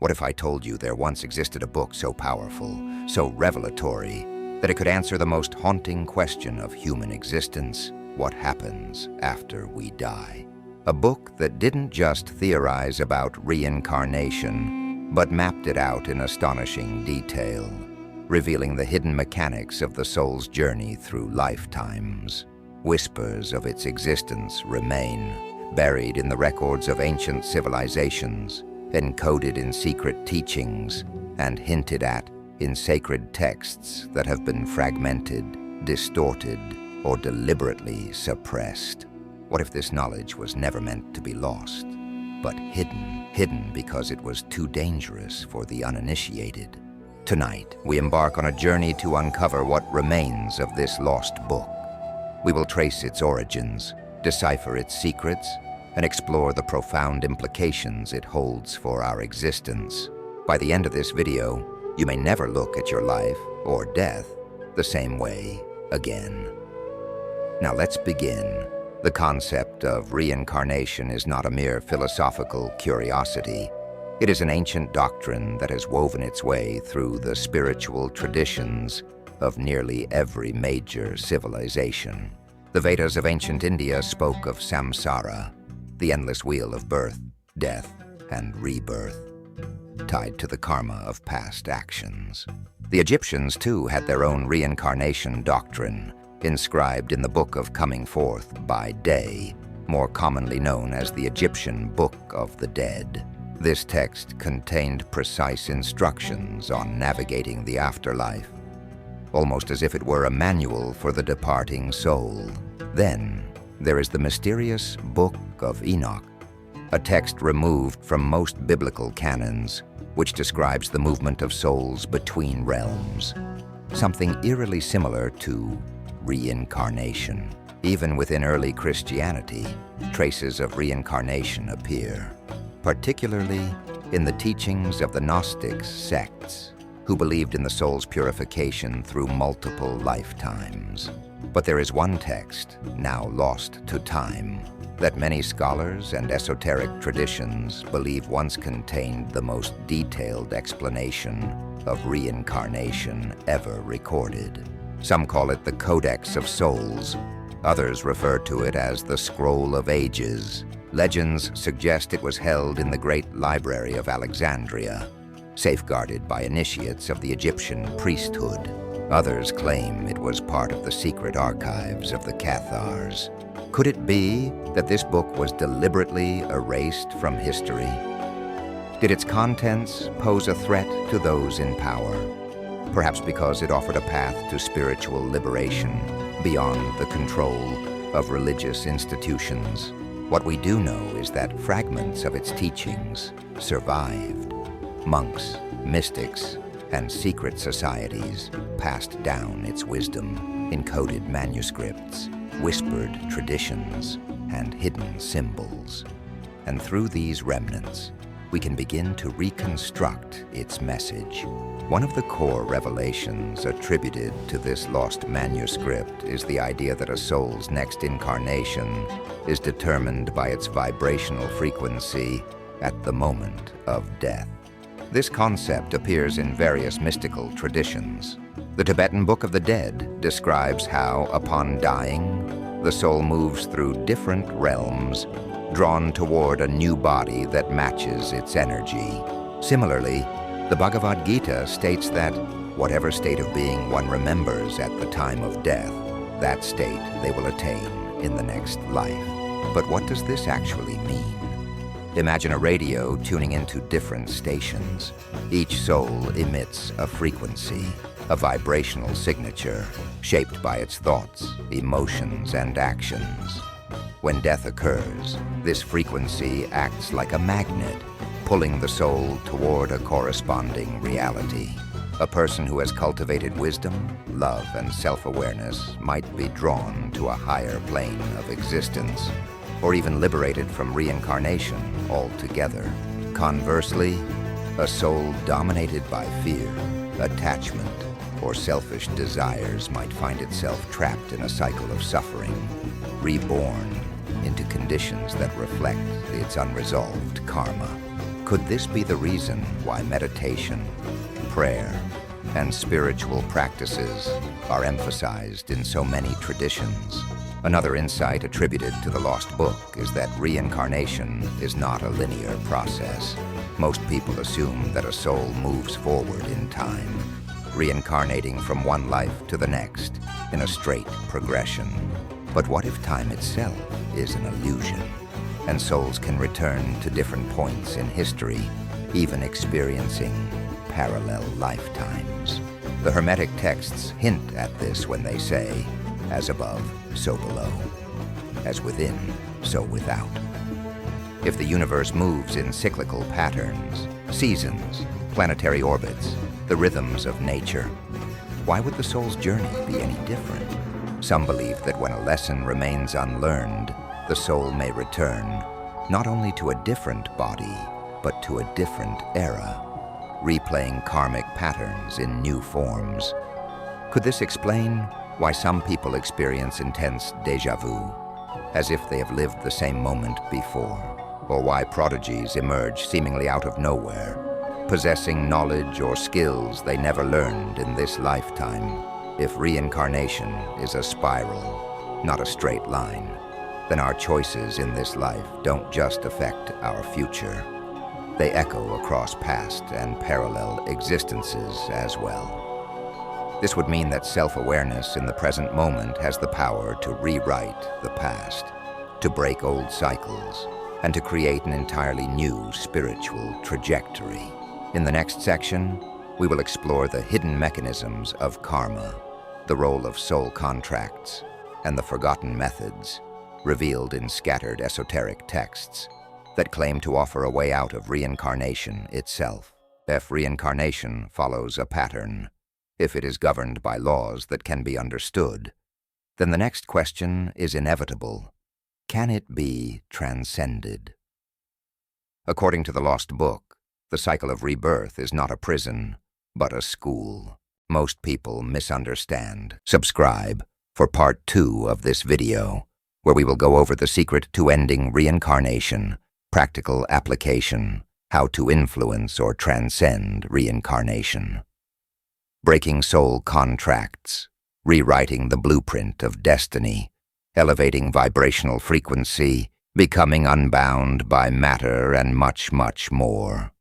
What if I told you there once existed a book so powerful, so revelatory, that it could answer the most haunting question of human existence: what happens after we die? A book that didn't just theorize about reincarnation, but mapped it out in astonishing detail, revealing the hidden mechanics of the soul's journey through lifetimes. Whispers of its existence remain, buried in the records of ancient civilizations, encoded in secret teachings, and hinted at in sacred texts that have been fragmented, distorted, or deliberately suppressed. What if this knowledge was never meant to be lost, but hidden because it was too dangerous for the uninitiated? Tonight, we embark on a journey to uncover what remains of this lost book. We will trace its origins, decipher its secrets, and explore the profound implications it holds for our existence. By the end of this video, you may never look at your life or death the same way again. Now let's begin. The concept of reincarnation is not a mere philosophical curiosity. It is an ancient doctrine that has woven its way through the spiritual traditions of nearly every major civilization. The Vedas of ancient India spoke of samsara, the endless wheel of birth, death, and rebirth, tied to the karma of past actions. The Egyptians, too, had their own reincarnation doctrine, inscribed in the Book of Coming Forth by Day, more commonly known as the Egyptian Book of the Dead. This text contained precise instructions on navigating the afterlife, almost as if it were a manual for the departing soul. Then, there is the mysterious Book of Enoch, a text removed from most biblical canons, which describes the movement of souls between realms, something eerily similar to reincarnation. Even within early Christianity, traces of reincarnation appear, particularly in the teachings of the Gnostic sects, who believed in the soul's purification through multiple lifetimes. But there is one text, now lost to time, that many scholars and esoteric traditions believe once contained the most detailed explanation of reincarnation ever recorded. Some call it the Codex of Souls. Others refer to it as the Scroll of Ages. Legends suggest it was held in the Great Library of Alexandria, safeguarded by initiates of the Egyptian priesthood. Others claim it was part of the secret archives of the Cathars. Could it be that this book was deliberately erased from history? Did its contents pose a threat to those in power? Perhaps because it offered a path to spiritual liberation beyond the control of religious institutions. What we do know is that fragments of its teachings survived. Monks, mystics, and secret societies passed down its wisdom, encoded manuscripts, whispered traditions, and hidden symbols. And through these remnants, we can begin to reconstruct its message. One of the core revelations attributed to this lost manuscript is the idea that a soul's next incarnation is determined by its vibrational frequency at the moment of death. This concept appears in various mystical traditions. The Tibetan Book of the Dead describes how, upon dying, the soul moves through different realms, drawn toward a new body that matches its energy. Similarly, the Bhagavad Gita states that whatever state of being one remembers at the time of death, that state they will attain in the next life. But what does this actually mean? Imagine a radio tuning into different stations. Each soul emits a frequency, a vibrational signature, shaped by its thoughts, emotions, and actions. When death occurs, this frequency acts like a magnet, pulling the soul toward a corresponding reality. A person who has cultivated wisdom, love, and self-awareness might be drawn to a higher plane of existence, or even liberated from reincarnation altogether. Conversely, a soul dominated by fear, attachment, or selfish desires might find itself trapped in a cycle of suffering, reborn into conditions that reflect its unresolved karma. Could this be the reason why meditation, prayer, and spiritual practices are emphasized in so many traditions? Another insight attributed to the Lost Book is that reincarnation is not a linear process. Most people assume that a soul moves forward in time, reincarnating from one life to the next in a straight progression. But what if time itself is an illusion, and souls can return to different points in history, even experiencing parallel lifetimes? The Hermetic texts hint at this when they say, "As above, so below. As within, so without." If the universe moves in cyclical patterns, seasons, planetary orbits, the rhythms of nature, why would the soul's journey be any different? Some believe that when a lesson remains unlearned, the soul may return not only to a different body, but to a different era, replaying karmic patterns in new forms. Could this explain why some people experience intense déjà vu, as if they have lived the same moment before? Or why prodigies emerge seemingly out of nowhere, possessing knowledge or skills they never learned in this lifetime? If reincarnation is a spiral, not a straight line, then our choices in this life don't just affect our future. They echo across past and parallel existences as well. This would mean that self-awareness in the present moment has the power to rewrite the past, to break old cycles, and to create an entirely new spiritual trajectory. In the next section, we will explore the hidden mechanisms of karma, the role of soul contracts, and the forgotten methods revealed in scattered esoteric texts that claim to offer a way out of reincarnation itself. If reincarnation follows a pattern, if it is governed by laws that can be understood, then the next question is inevitable. Can it be transcended? According to the Lost Book, the cycle of rebirth is not a prison, but a school. Most people misunderstand. Subscribe for part 2 of this video, where we will go over the secret to ending reincarnation, practical application, how to influence or transcend reincarnation. Breaking soul contracts, rewriting the blueprint of destiny, elevating vibrational frequency, becoming unbound by matter, and much, much more.